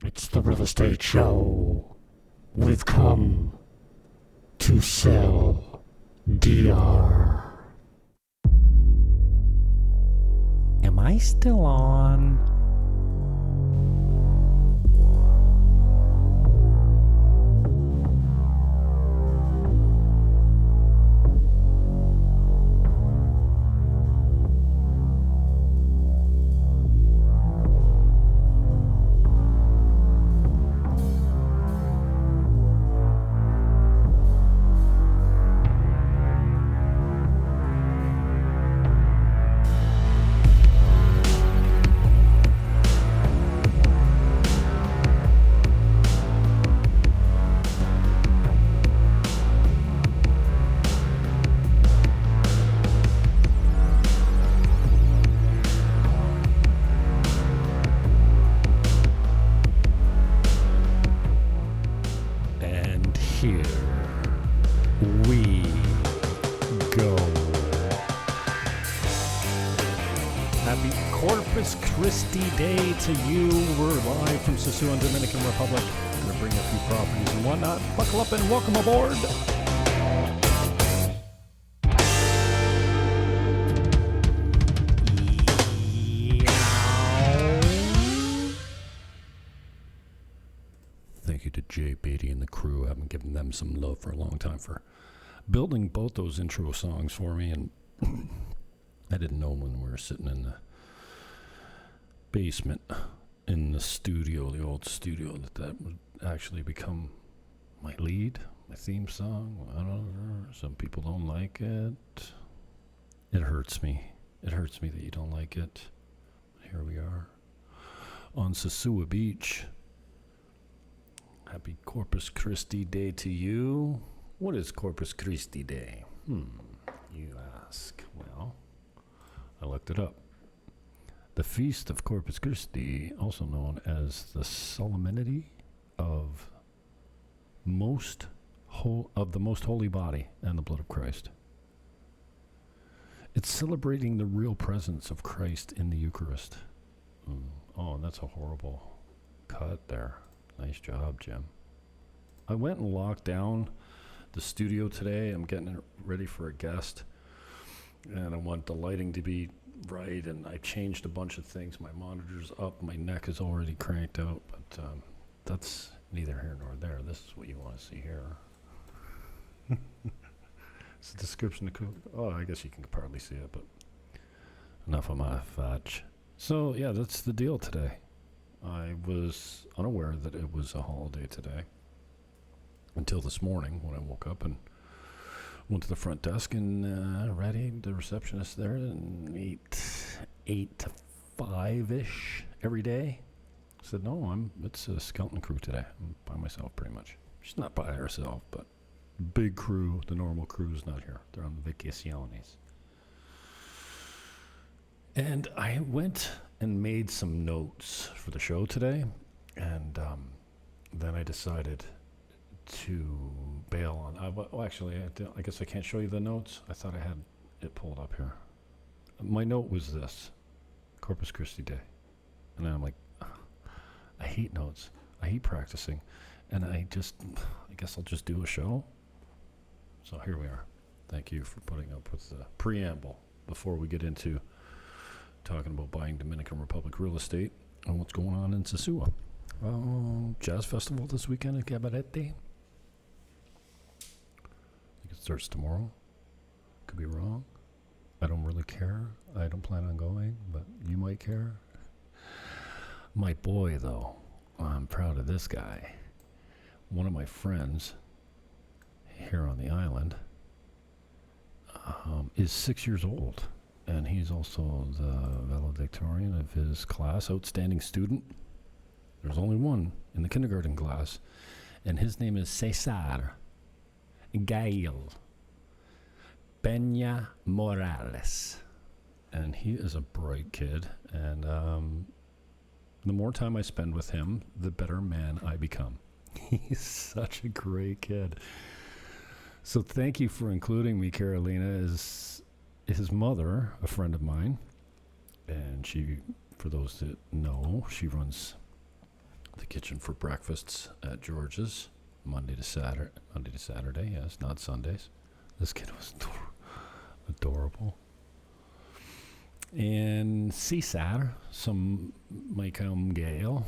It's the real estate show. We've come to sell DR. Am I still on? Corpus Christi Day to you. We're live from Sosúa, Dominican Republic. We're going to bring a few properties and whatnot. Buckle up and welcome aboard. Thank you to Jay Beatty and the crew. I haven't given them some love for a long time for building both those intro songs for me. And I didn't know when we were sitting in the basement in the studio, the old studio, that would actually become my lead, my theme song. I don't know. Some people don't like it. It hurts me. It hurts me that you don't like it. Here we are on Sosúa Beach. Happy Corpus Christi Day to you. What is Corpus Christi Day? You ask. Well, I looked it up. The Feast of Corpus Christi, also known as the Solemnity of the Most Holy Body and the Blood of Christ. It's celebrating the real presence of Christ in the Eucharist. Oh, that's a horrible cut there. Nice job, Jim. I went and locked down the studio today. I'm getting it ready for a guest, and I want the lighting to be right, and I changed a bunch of things. My monitor's up, my neck is already cranked out, but that's neither here nor there. This is what you want to see here. It's a description of I guess you can partly see it, but enough of my fudge. So yeah, that's the deal today. I was unaware that it was a holiday today until this morning when I woke up and went to the front desk and ready the receptionist there, and 8 to 5-ish every day. I said, no, it's a skeleton crew today. I'm by myself pretty much. She's not by herself, but big crew, the normal crew is not here. They're on vacaciones. And I went and made some notes for the show today, and then I decided to bail on. Actually, I guess I can't show you the notes. I thought I had it pulled up here. My note was this: Corpus Christi Day. And then I'm like, I hate notes. I hate practicing. And I guess I'll just do a show. So here we are. Thank you for putting up with the preamble before we get into talking about buying Dominican Republic real estate and what's going on in Sosúa. Jazz festival this weekend at Cabarete. It starts tomorrow. Could be wrong. I don't really care. I don't plan on going, but you might care. My boy, though, I'm proud of this guy. One of my friends here on the island is 6 years old, and he's also the valedictorian of his class, outstanding student. There's only one in the kindergarten class, and his name is Cesar Gael Pena Morales. And he is a bright kid, and the more time I spend with him, the better man I become. He's such a great kid. So thank you for including me. Carolina is his mother, a friend of mine, and she, for those that know, she runs the kitchen for breakfasts at George's, Monday to Saturday, yes, not Sundays. This kid was adorable. And Cesar, some Michael Gael.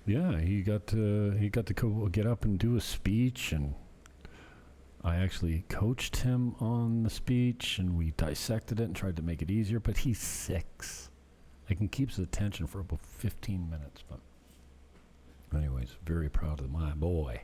Yeah, he got to go get up and do a speech, and I actually coached him on the speech, and we dissected it and tried to make it easier. But he's 6. I can keep his attention for about 15 minutes. But anyways, very proud of my boy.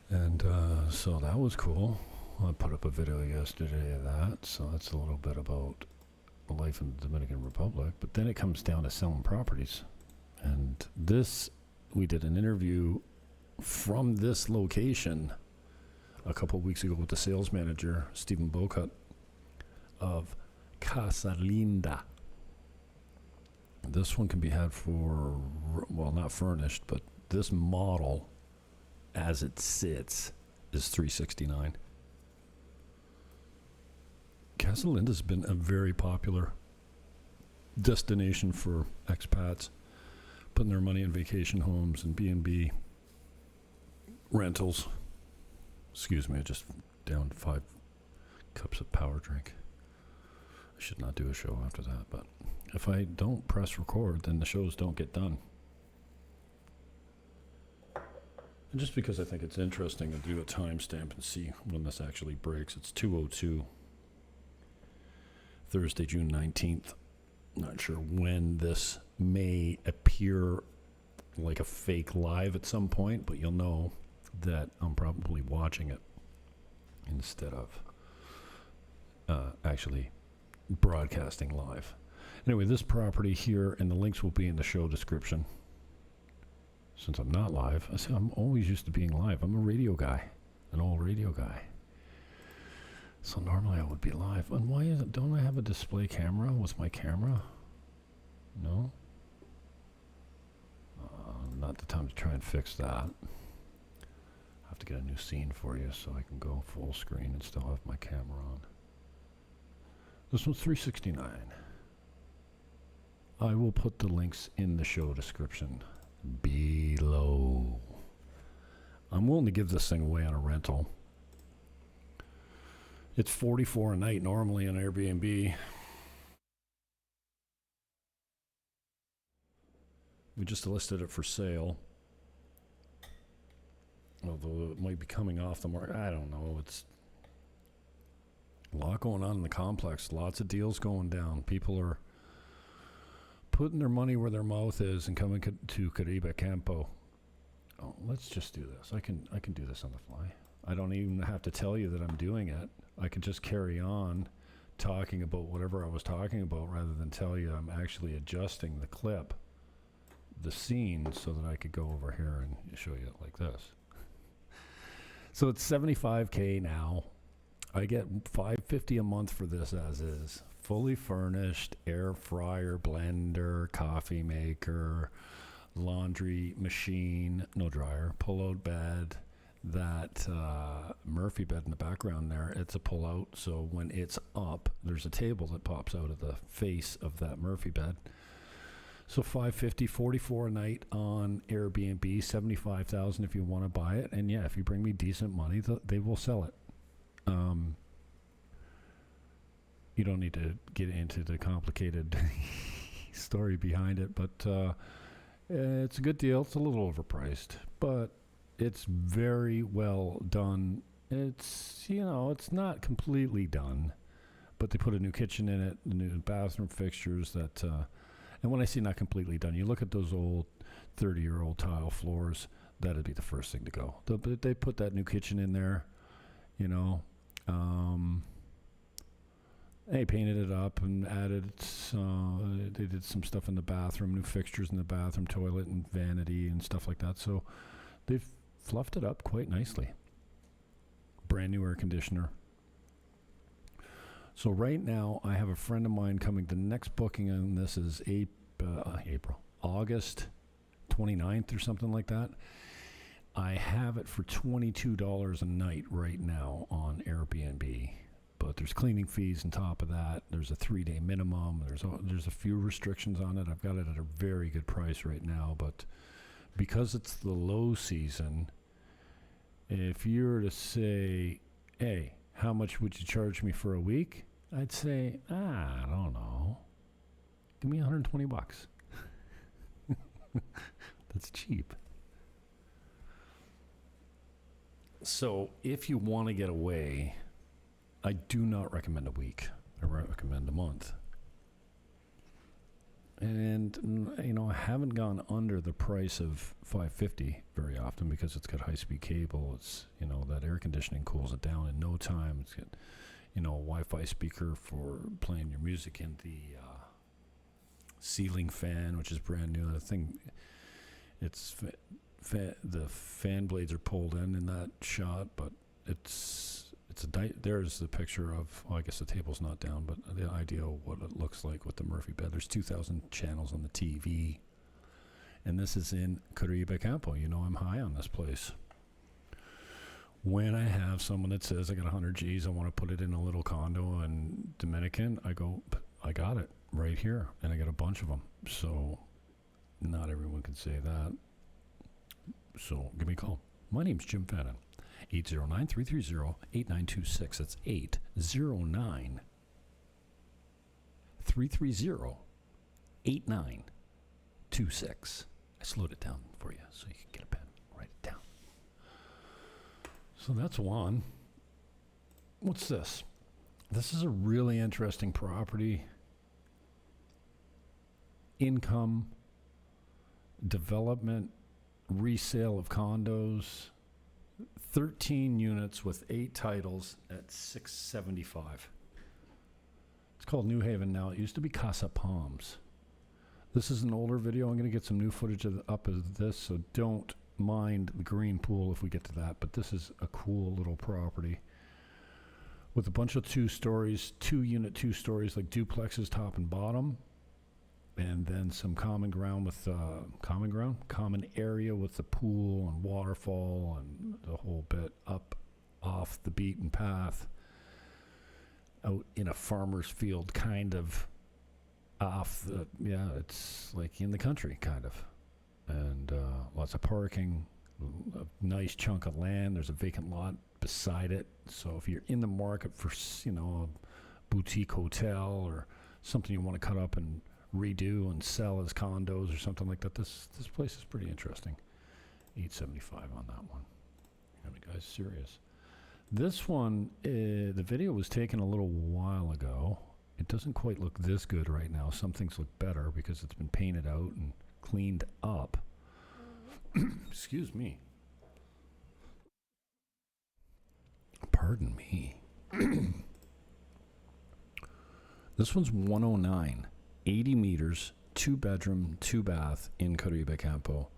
And so that was cool. I put up a video yesterday of that, so that's a little bit about life in the Dominican Republic. But then it comes down to selling properties. And this, we did an interview from this location a couple of weeks ago with the sales manager, Stephen Bocut, of Casa Linda. This one can be had for, well, not furnished, but this model, as it sits, is $369. Casa Linda's been a very popular destination for expats putting their money in vacation homes and B&B rentals. Excuse me, I just downed 5 cups of power drink. I should not do a show after that, but if I don't press record, then the shows don't get done. And just because I think it's interesting to do a timestamp and see when this actually breaks, it's 2:02, Thursday, June 19th. Not sure when this may appear like a fake live at some point, but you'll know that I'm probably watching it instead of actually broadcasting live. Anyway, this property here, and the links will be in the show description. Since I'm not live, I say I'm always used to being live. I'm a radio guy, an old radio guy. So normally I would be live. And why is it, don't I have a display camera with my camera? No? Not the time to try and fix that. I have to get a new scene for you so I can go full screen and still have my camera on. This one's $369. I will put the links in the show description below. I'm willing to give this thing away on a rental. It's $44 a night normally on Airbnb. We just listed it for sale. Although it might be coming off the market. I don't know. It's a lot going on in the complex. Lots of deals going down. People are putting their money where their mouth is and coming to Caribe Campo. Oh, let's just do this. I can do this on the fly. I don't even have to tell you that I'm doing it. I can just carry on talking about whatever I was talking about rather than tell you I'm actually adjusting the clip, the scene, so that I could go over here and show you it like this. So it's $75K now. I get $550 a month for this as is. Fully furnished, air fryer, blender, coffee maker, laundry machine, no dryer, pull-out bed. That Murphy bed in the background there, it's a pull-out, so when it's up, there's a table that pops out of the face of that Murphy bed. So $550, $44 a night on Airbnb, $75,000 if you want to buy it, and yeah, if you bring me decent money, they will sell it. You don't need to get into the complicated story behind it, but it's a good deal. It's a little overpriced, but it's very well done. It's, it's not completely done, but they put a new kitchen in it, new bathroom fixtures that, and when I say not completely done, you look at those old 30-year-old tile floors, that'd be the first thing to go. They put that new kitchen in there, they painted it up and added, they did some stuff in the bathroom, new fixtures in the bathroom, toilet and vanity and stuff like that. So they've fluffed it up quite nicely. Brand new air conditioner. So right now I have a friend of mine coming. The next booking on this is August 29th or something like that. I have it for $22 a night right now on Airbnb, but there's there's cleaning fees on top of that. There's a 3-day minimum. There's a few restrictions on it. I've got it at a very good price right now, but because it's the low season, if you were to say, hey, how much would you charge me for a week? I'd say, I don't know. Give me $120. That's cheap. So if you want to get away, I do not recommend a week. I recommend a month. And, I haven't gone under the price of $550 very often because it's got high-speed cable. It's, that air conditioning cools it down in no time. It's got, a Wi-Fi speaker for playing your music, and the ceiling fan, which is brand new. The thing, it's the fan blades are pulled in that shot, but it's there's the picture of, I guess the table's not down, but the idea of what it looks like with the Murphy bed. There's 2,000 channels on the TV, and this is in Caribe Campo. I'm high on this place. When I have someone that says I got 100 G's, I want to put it in a little condo in Dominican, I go, I got it right here, and I got a bunch of them. So not everyone can say that. So give me a call. My name's Jim Fannon. 809-330-8926. That's 809-330-8926. I slowed it down for you so you can get a pen, write it down. So that's one. What's this? This is a really interesting property. Income, development, resale of condos. 13 units with 8 titles at $675. It's called New Haven now. It used to be Casa Palms. This is an older video. I'm going to get some new footage up of this, so don't mind the green pool if we get to that. But this is a cool little property with a bunch of 2 stories, 2 stories, like duplexes top and bottom. And then some common area with the pool and waterfall and the whole bit up off the beaten path, out in a farmer's field, kind of it's like in the country, kind of. And lots of parking, a nice chunk of land. There's a vacant lot beside it. So if you're in the market for, a boutique hotel or something you want to cut up and redo and sell as condos or something like that, this place is pretty interesting. $875 on that one. And the guy's serious. This one, the video was taken a little while ago. It doesn't quite look this good right now. Some things look better because it's been painted out and cleaned up. Excuse me. Pardon me. This one's 109. 80 meters, 2 bedroom, 2 bath in Caribe Campo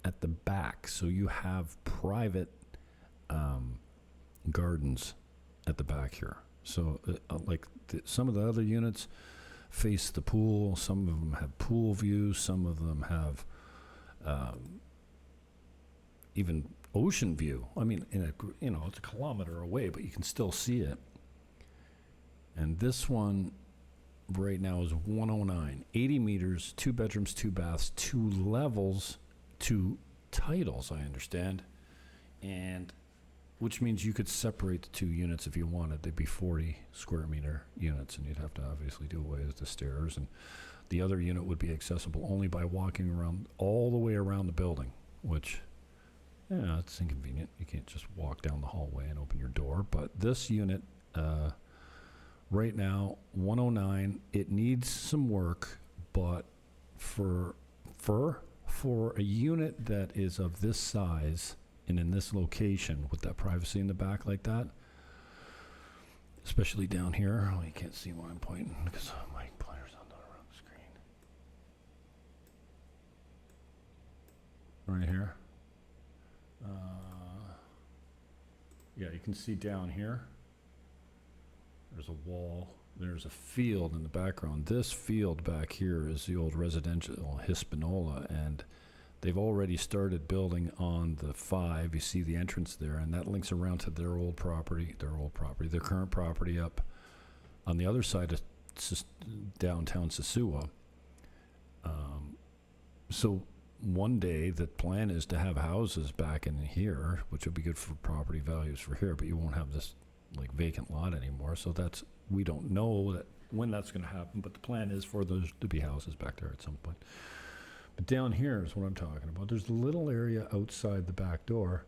at the back. So you have private gardens at the back here. So some of the other units face the pool. Some of them have pool views. Some of them have even ocean view. I mean, it's a kilometer away, but you can still see it. And this one right now is 109, 80 meters, 2 bedrooms, 2 baths, 2 levels, 2 titles, I understand. And which means you could separate the 2 units if you wanted. They'd be 40 square meter units, and you'd have to obviously do away with the stairs. And the other unit would be accessible only by walking around all the way around the building, which, it's inconvenient. You can't just walk down the hallway and open your door. But this unit, right now, 109. It needs some work, but for a unit that is of this size and in this location with that privacy in the back like that, especially down here, you can't see where I'm pointing because my pointer's not around the screen. Right here. You can see down here. There's a wall. There's a field in the background. This field back here is the old residential Hispaniola, and they've already started building on the 5. You see the entrance there, and that links around to their current property up on the other side of downtown Sosúa. So one day the plan is to have houses back in here, which would be good for property values for here, but you won't have this like vacant lot anymore. So we don't know that when that's going to happen, but the plan is for those to be houses back there at some point. But down here is what I'm talking about. There's a little area outside the back door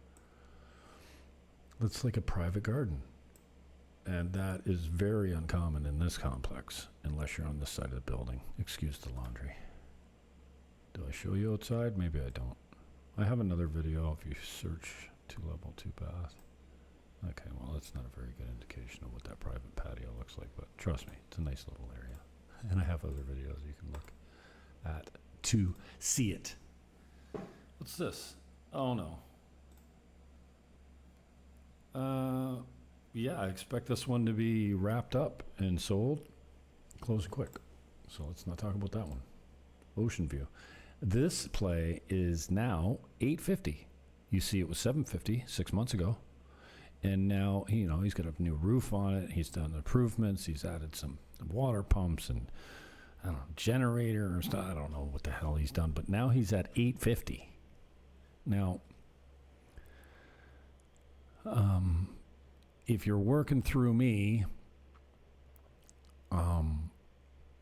that's like a private garden. And that is very uncommon in this complex, unless you're on this side of the building. Excuse the laundry. Do I show you outside? Maybe I don't. I have another video if you search 2-level, 2-bath. Okay, well, that's not a very good indication of what that private patio looks like, but trust me, it's a nice little area. And I have other videos you can look at to see it. What's this? Oh, no. Yeah, I expect this one to be wrapped up and sold. Close it quick. So let's not talk about that one. Ocean View. This play is now $850. You see, it was $750 6 months ago, and now he's got a new roof on it. He's done improvements. He's added some water pumps and generator or stuff. I don't know what the hell he's done, but now he's at $850. Now, if you're working through me, I'll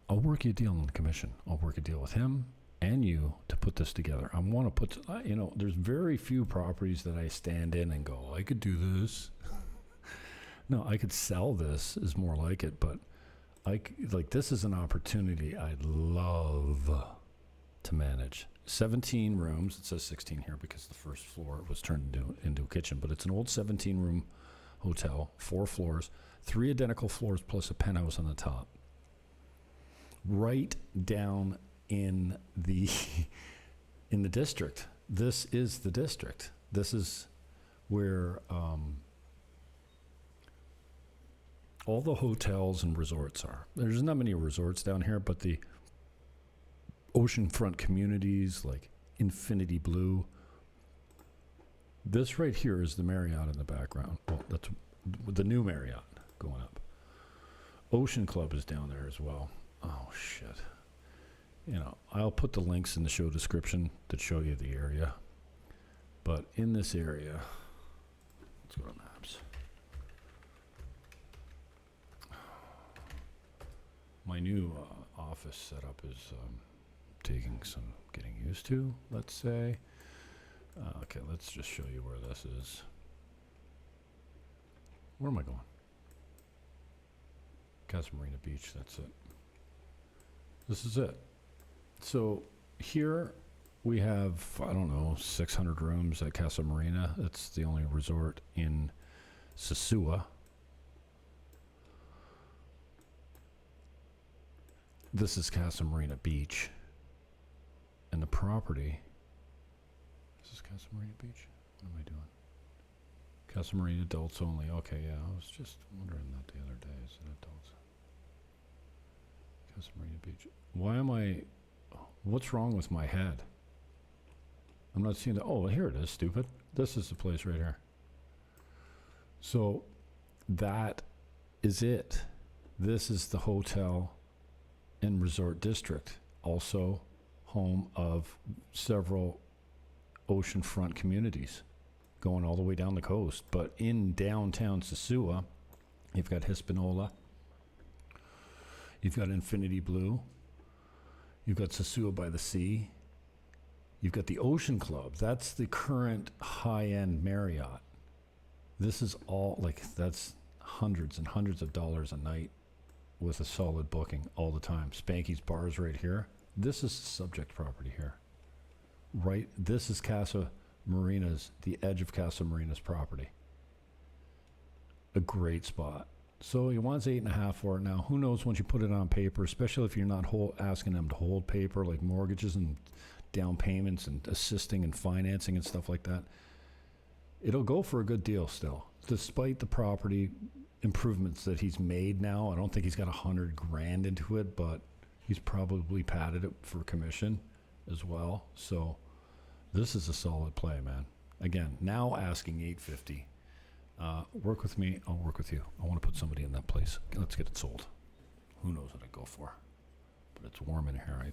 work you a deal on the commission. I'll work a deal with him and you to put this together. I want to put, there's very few properties that I stand in and go, I could do this. No, I could sell this is more like it, but this is an opportunity I'd love to manage. 17 rooms. It says 16 here because the first floor was turned into a kitchen, but it's an old 17-room hotel, 4 floors, 3 identical floors plus a penthouse on the top. Right down in the district. This is the district. This is where all the hotels and resorts are. There's not many resorts down here, but the oceanfront communities like Infinity Blue. This right here is the Marriott in the background. Well, that's the new Marriott going up. Ocean Club is down there as well. Oh, shit. I'll put the links in the show description that show you the area. But in this area, let's go to maps. My new office setup is taking some getting used to, let's say. Okay, let's just show you where this is. Where am I going? Casa Marina Beach, that's it. This is it. So here we have, 600 rooms at Casa Marina. That's the only resort in Sosúa. This is Casa Marina Beach. And the property, is this Casa Marina Beach? What am I doing? Casa Marina adults only. Okay, yeah, I was just wondering that the other day. Is it adults? Casa Marina Beach. What's wrong with my head? I'm not seeing that. Oh, here it is, stupid. This is the place right here. So that is it. This is the hotel and resort district. Also home of several oceanfront communities going all the way down the coast. But in downtown Sosúa, you've got Hispaniola, you've got Infinity Blue, you've got Sosúa by the Sea, you've got the Ocean Club. That's the current high-end Marriott. This is all, that's hundreds and hundreds of dollars a night with a solid booking all the time. Spanky's Bars right here. This is the subject property here. Right, this is Casa Marina's, the edge of Casa Marina's property. A great spot. So he wants 8.5 for it now. Who knows once you put it on paper, especially if you're not asking them to hold paper like mortgages and down payments and assisting and financing and stuff like that. It'll go for a good deal still, despite the property improvements that he's made now. I don't think he's got $100,000 into it, but he's probably padded it for commission as well. So this is a solid play, man. Again, now asking $850. Work with me, I'll work with you. I want to put somebody in that place. Let's get it sold. Who knows what I'd go for? But it's warm in here. I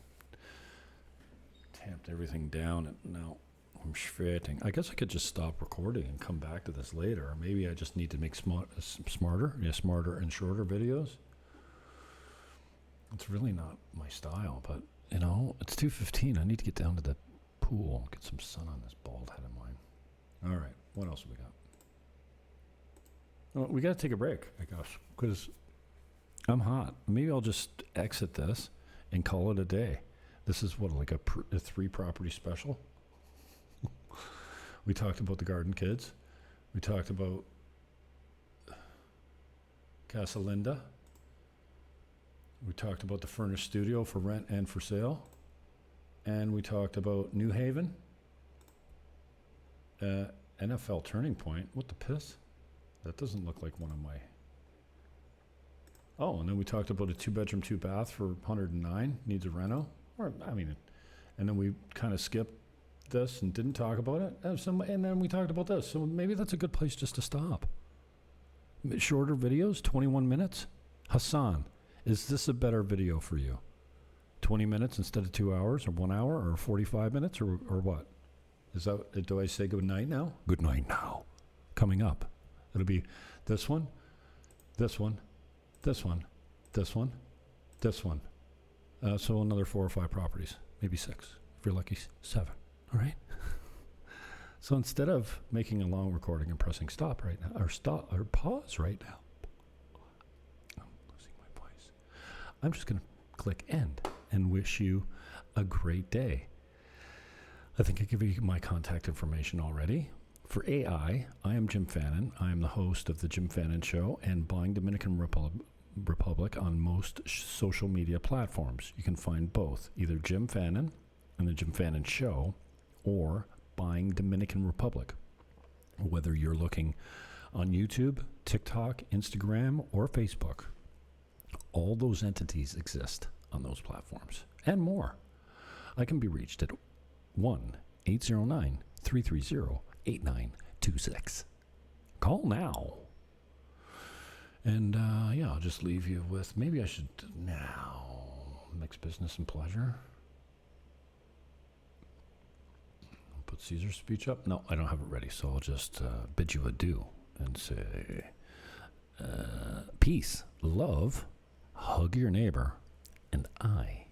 tamped everything down, and now I'm sweating. I guess I could just stop recording and come back to this later. Or maybe I just need to make smarter and shorter videos. It's really not my style, but, you know, it's 2:15. I need to get down to the pool, get some sun on this bald head of mine. All right, what else have we got? Well, we got to take a break, I guess, because I'm hot. Maybe I'll just exit this and call it a day. This is what, like a 3-property special? We talked about the Garden Kids. We talked about Casa Linda. We talked about the Furnished Studio for rent and for sale. And we talked about New Haven. NFL Turning Point. What the piss? That doesn't look like one of my... Oh, and then we talked about a 2-bedroom, 2-bath for 109. Needs a reno. Or, I mean, and then we kind of skipped this and didn't talk about it. And then we talked about this. So maybe that's a good place just to stop. Shorter videos, 21 minutes. Hassan, is this a better video for you? 20 minutes instead of 2 hours, or 1 hour, or 45 minutes, or what? Is that, do I say good night now? Good night now. Coming up. It'll be this one, this one, this one, this one, this one. So another 4 or 5 properties, maybe 6. If you're lucky, 7. All right? So instead of making a long recording and pressing stop right now, or pause right now, I'm losing my voice. I'm just going to click end and wish you a great day. I think I give you my contact information already. For AI, I am Jim Fannon. I am the host of The Jim Fannon Show and Buying Dominican Republic on most social media platforms. You can find both, either Jim Fannon and The Jim Fannon Show or Buying Dominican Republic. Whether you're looking on YouTube, TikTok, Instagram, or Facebook, all those entities exist on those platforms and more. I can be reached at 1-809-330-8926. Call now. And yeah, I'll just leave you with, maybe I should now mix business and pleasure. I'll put Caesar's speech up. No, I don't have it ready, so I'll just bid you adieu and say peace, love, hug your neighbor, and I